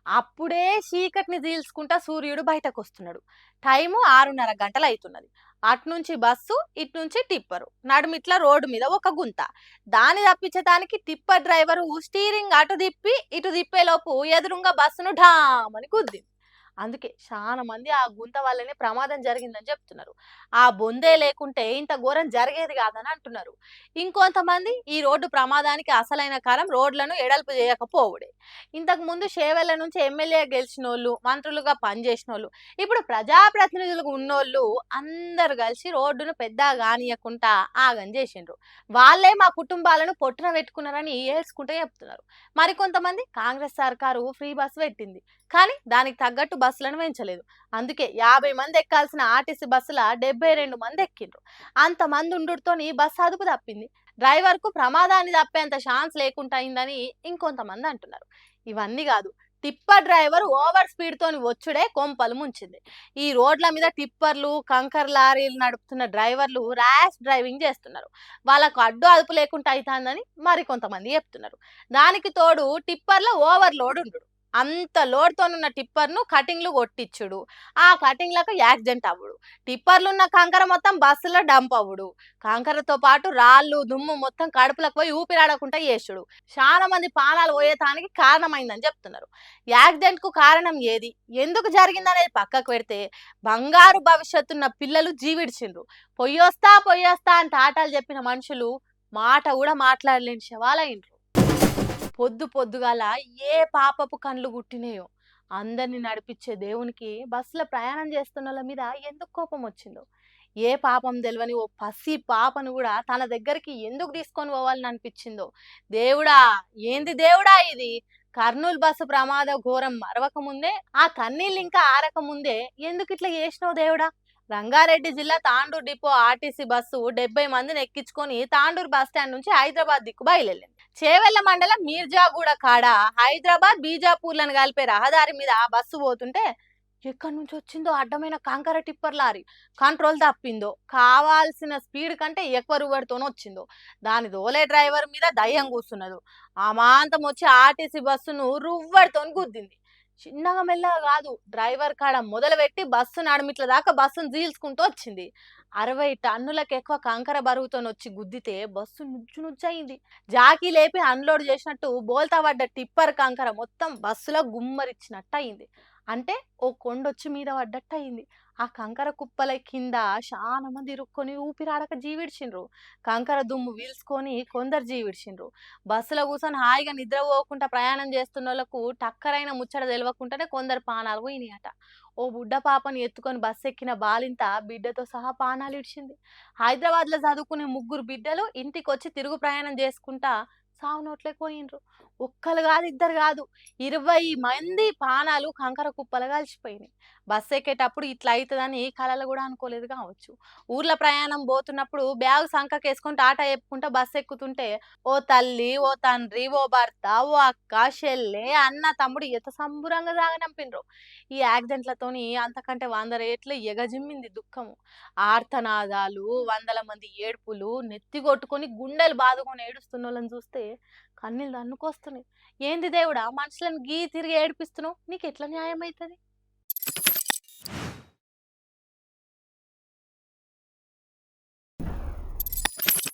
అప్పుడే చీకటిని చీల్చుకుంటా సూర్యుడు బయటకొస్తున్నాడు. టైము 6:30 గంటలయితున్నది. అటునుంచి బస్సు, ఇటునుంచి టిప్పరు. నడుమిట్ల రోడ్డు మీద ఒక గుంత. దాన్ని తప్పించడానికి టిప్పర్ డ్రైవరు స్టీరింగ్ అటు తిప్పి, ఇటు తిప్పేలోపు ఎదురుంగా బస్సును ఢామని గుద్దింది. అందుకే చాలా మంది ఆ గుంత వల్లనే ప్రమాదం జరిగిందని చెప్తున్నారు. ఆ బొందే లేకుంటే ఇంత ఘోరం జరిగేది కాదని అంటున్నారు. ఇంకొంతమంది ఈ రోడ్డు ప్రమాదానికి అసలైన కారణం రోడ్లను ఎడల్పు చేయకపోవుడే. ఇంతకు ముందు చేవెళ్ల నుంచి ఎమ్మెల్యే గెలిచినోళ్ళు, మంత్రులుగా పనిచేసినోళ్ళు, ఇప్పుడు ప్రజాప్రతినిధులుగా ఉన్నోళ్ళు అందరూ కలిసి రోడ్డును పెద్దగా కానీయకుండా ఆగం చేసిండ్రు. వాళ్ళే మా కుటుంబాలను పొట్టున పెట్టుకున్నారని ఏడ్చుకుంటూ చెప్తున్నారు. మరికొంతమంది కాంగ్రెస్ సర్కారు ఫ్రీ బస్ పెట్టింది, కానీ దానికి తగ్గట్టు బస్సులను పెంచలేదు. అందుకే 50 మంది ఎక్కాల్సిన ఆర్టీసీ బస్సుల 72 మంది ఎక్కిండ్రు. అంతమంది ఉండుడుతోని బస్సు అదుపు తప్పింది. డ్రైవర్కు ప్రమాదాన్ని తప్పేంత ఛాన్స్ లేకుండా అయిందని ఇంకొంతమంది అంటున్నారు. ఇవన్నీ కాదు, టిప్పర్ డ్రైవర్ ఓవర్ స్పీడ్ తోని వచ్చుడే కొంపలు ముంచింది. ఈ రోడ్ల మీద టిప్పర్లు, కంకర్ లారీలు నడుపుతున్న డ్రైవర్లు ర్యాష్ డ్రైవింగ్ చేస్తున్నారు. వాళ్ళకు అడ్డు అదుపు లేకుండా అవుతుందని మరికొంతమంది చెప్తున్నారు. దానికి తోడు టిప్పర్లో ఓవర్లోడ్ ఉండు. అంత లోడ్తోనున్న టిప్పర్ను కటింగ్లు కొట్టించుడు, ఆ కటింగ్లకు యాక్సిడెంట్ అవ్వడు, టిప్పర్లు ఉన్న కంకర మొత్తం బస్సులో డంప్ అవ్వడు, కంకరతో పాటు రాళ్ళు దుమ్ము మొత్తం కడుపులకు పోయి ఊపిరాడకుండా చేసుడు చాలా మంది ప్రాణాలు పోయేటానికి కారణమైందని చెప్తున్నారు. యాక్సిడెంట్ కు కారణం ఏది, ఎందుకు జరిగిందనేది పక్కకు పెడితే బంగారు భవిష్యత్తున్న పిల్లలు జీవిడిచిండ్రు. పొయ్యొస్తా అని టాటాలు చెప్పిన మనుషులు మాట కూడా మాట్లాడలేని శవాలైండ్రు. పొద్దుగాల ఏ పాపపు కండ్లు గుట్టినాయో అందరిని నడిపించే దేవునికి బస్సులో ప్రయాణం చేస్తున్నోళ్ళ మీద ఎందుకు కోపం వచ్చిందో. ఏ పాపం తెలియని ఓ పసి పాపను కూడా తన దగ్గరికి ఎందుకు తీసుకొని పోవాలని అనిపించిందో. దేవుడా, ఏంది దేవుడా ఇది? కర్నూలు బస్సు ప్రమాద ఘోరం మరవక ముందే, ఆ కన్నీళ్ళు ఇంకా ఆరక ముందే ఎందుకు ఇట్లా చేసినావు దేవుడా? రంగారెడ్డి జిల్లా తాండూరు డిపో ఆర్టీసీ బస్సు 70 మందిని ఎక్కించుకొని తాండూరు బస్ స్టాండ్ నుంచి హైదరాబాద్ దిక్కు బయలుదేరింది. చేవెళ్ల మండలం మీర్జాగూడ కాడ హైదరాబాద్ బీజాపూర్లను కలిపే రహదారి మీద బస్సు పోతుంటే ఎక్కడి నుంచి వచ్చిందో అడ్డమైన కంకర టిప్పర్ లారీ కంట్రోల్ తప్పిందో, కావాల్సిన స్పీడ్ కంటే ఎక్కువ రువ్వడితోనే వచ్చిందో, దాని దోలే డ్రైవర్ మీద దయ్యం కూస్తున్నదో, అమాంతం వచ్చి ఆర్టీసీ బస్సును రువ్వడితోని గుద్దింది. చిన్నగా మెల్లగా కాదు, డ్రైవర్ కాడ మొదలుపెట్టి బస్సు నడుమిట్ల దాకా బస్సును జీల్చుకుంటూ వచ్చింది. 60 టన్నులకు ఎక్కువ కంకర బరువుతో వచ్చి గుద్దితే బస్సు నుజ్జయింది. జాకీ లేపి అన్లోడ్ చేసినట్టు బోల్తా పడ్డ టిప్పర్ కంకర మొత్తం బస్సులో గుమ్మరిచ్చినట్టు అయింది. అంటే ఓ కొండొచ్చి మీద పడ్డట్టు అయింది. ఆ కంకర కుప్పల కింద చాలా మంది ఇరుక్కొని ఊపిరాడక జీవిడ్చిండ్రు. కంకర దుమ్ము వీల్చుకొని కొందరు జీవిడ్చిండ్రు. బస్సులో కూర్చొని హాయిగా నిద్రపోకుండా ప్రయాణం చేస్తున్నోళ్లకు టక్కరైన ముచ్చట తెలియకుండానే కొందరు పానాలు పోయినాయట. ఓ బుడ్డ పాపని ఎత్తుకొని బస్సు ఎక్కిన బాలింత బిడ్డతో సహా పానాలు ఇడిచింది. హైదరాబాద్ లో చదువుకునే 3 బిడ్డలు ఇంటికి వచ్చి తిరుగు ప్రయాణం చేసుకుంటా సావు నోట్లేకి పోయిండ్రు. ఒక్కరు కాదు, ఇద్దరు కాదు, 20 మంది పానాలు కంకర కుప్పలు కలిసిపోయినాయి. బస్సు ఎక్కేటప్పుడు ఇట్లా అవుతుందని కలలు కూడా అనుకోలేదు కావచ్చు. ఊర్ల ప్రయాణం పోతున్నప్పుడు బ్యాగ్ సంకకేసుకొని టాటా చెప్పుకుంటా బస్సు ఎక్కుతుంటే ఓ తల్లి, ఓ తండ్రి, ఓ భర్త, ఓ అక్క, చెల్లె, అన్న, తమ్ముడు ఎంత సంబురంగా సాగనంపిండ్రు. ఈ యాక్సిడెంట్లతోని అంతకంటే 100 రేట్లు ఎగజిమ్మింది దుఃఖము. ఆర్తనాదాలు, వందల మంది ఏడుపులు, నెత్తి కొట్టుకొని గుండెలు బాదుకొని ఏడుస్తున్న వాళ్ళని చూస్తే కన్నీళ్ళు దన్నుకొస్తున్నాయి. ఏంది దేవుడా, మనుషులను గీ తిరిగి ఏడిపిస్తున్నావు, నీకు ఎట్లా న్యాయం అవుతుంది?